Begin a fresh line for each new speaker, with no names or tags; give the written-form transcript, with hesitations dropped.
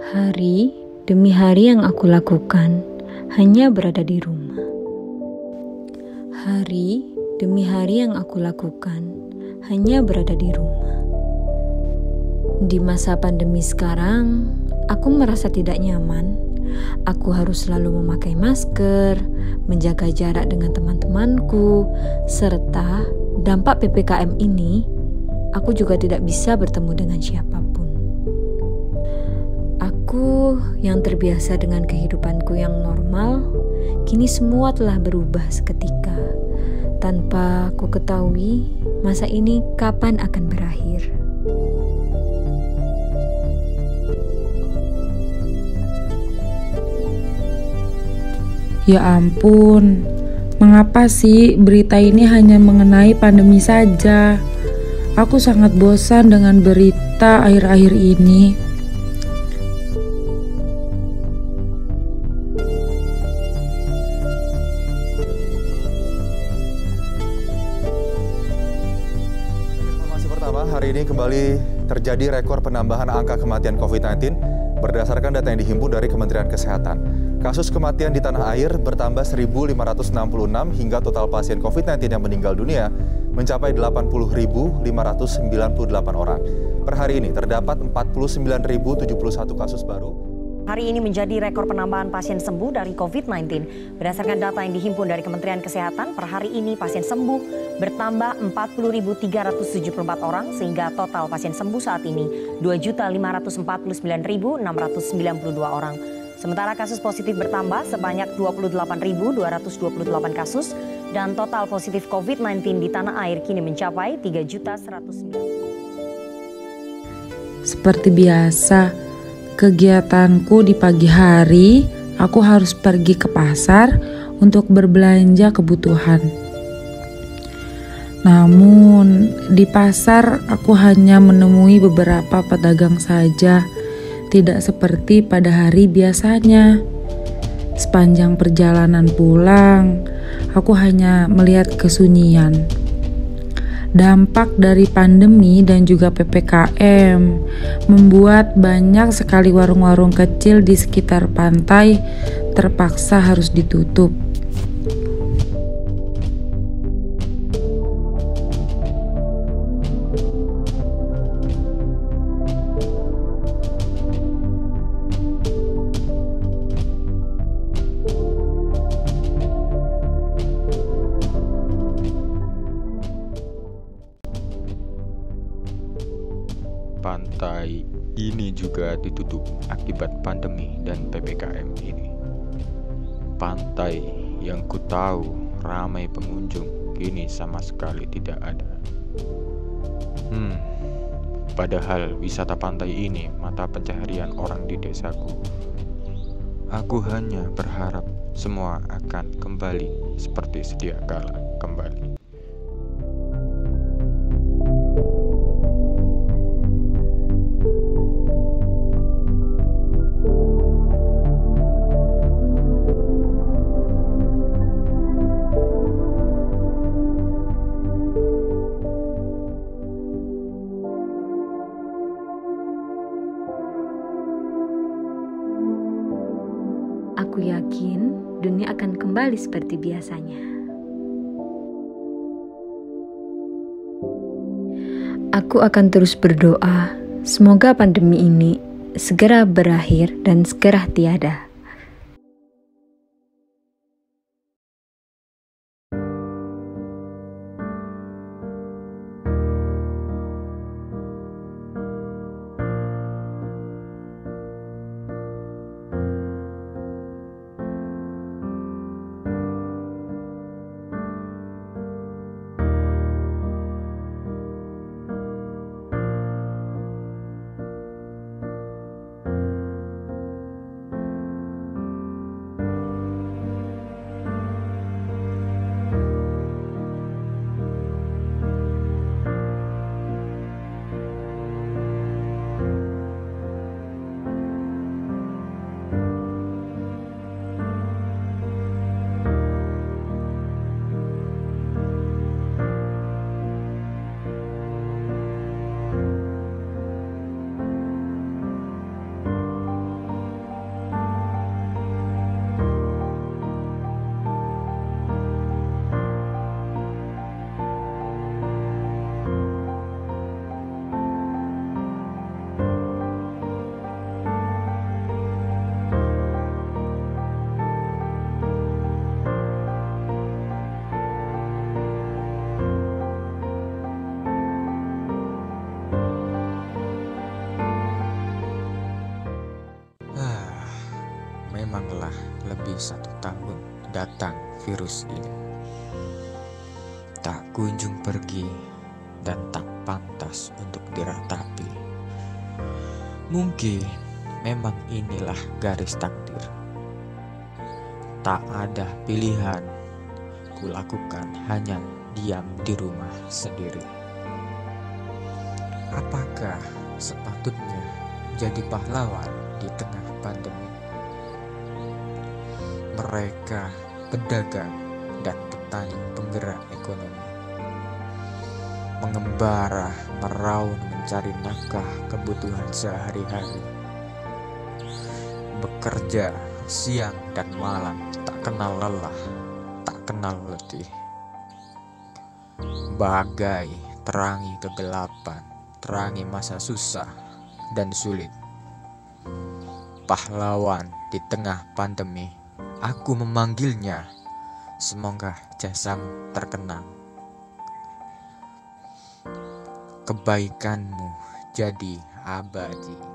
Hari demi hari yang aku lakukan hanya berada di rumah. Hari demi hari yang aku lakukan hanya berada di rumah. Di masa pandemi sekarang, aku merasa tidak nyaman. Aku harus selalu memakai masker, menjaga jarak dengan teman-temanku, serta dampak PPKM ini, aku juga tidak bisa bertemu dengan siapapun. Aku yang terbiasa dengan kehidupanku yang normal, kini semua telah berubah seketika. Tanpa aku ketahui, masa ini kapan akan berakhir.
Ya ampun, mengapa sih berita ini hanya mengenai pandemi saja? Aku sangat bosan dengan berita akhir-akhir ini.
Informasi pertama, hari ini kembali terjadi rekor penambahan angka kematian COVID-19 berdasarkan data yang dihimpun dari Kementerian Kesehatan. Kasus kematian di tanah air bertambah 1.566 hingga total pasien COVID-19 yang meninggal dunia mencapai 80.598 orang. Per hari ini terdapat 49.071 kasus baru.
Hari ini menjadi rekor penambahan pasien sembuh dari COVID-19. Berdasarkan data yang dihimpun dari Kementerian Kesehatan, per hari ini pasien sembuh bertambah 40.374 orang sehingga total pasien sembuh saat ini 2.549.692 orang. Sementara kasus positif bertambah sebanyak 28.228 kasus dan total positif COVID-19 di tanah air kini mencapai 3.109.000.
Seperti biasa, kegiatanku di pagi hari, aku harus pergi ke pasar untuk berbelanja kebutuhan. Namun, di pasar aku hanya menemui beberapa pedagang saja, tidak seperti pada hari biasanya. Sepanjang perjalanan pulang, aku hanya melihat kesunyian. Dampak dari pandemi dan juga PPKM membuat banyak sekali warung-warung kecil di sekitar pantai terpaksa harus ditutup.
Pantai ini juga ditutup akibat pandemi dan PPKM ini. Pantai yang ku tahu ramai pengunjung kini sama sekali tidak ada. Padahal wisata pantai ini mata pencaharian orang di desaku. Aku hanya berharap semua akan kembali seperti sedia kala kembali.
Aku yakin dunia akan kembali seperti biasanya. Aku akan terus berdoa, semoga pandemi ini segera berakhir dan segera tiada.
1 tahun datang virus ini. Tak kunjung pergi dan tak pantas untuk diratapi. Mungkin memang inilah garis takdir. Tak ada pilihan, kulakukan hanya diam di rumah sendiri. Apakah sepatutnya jadi pahlawan di tengah pandemi? Mereka pedagang dan petani penggerak ekonomi mengembara meraung mencari nafkah kebutuhan sehari-hari. Bekerja siang dan malam, tak kenal lelah, tak kenal letih. Bagai terangi kegelapan, terangi masa susah dan sulit. Pahlawan di tengah pandemi, aku memanggilnya. Semoga jasamu terkenang. Kebaikanmu jadi abadi.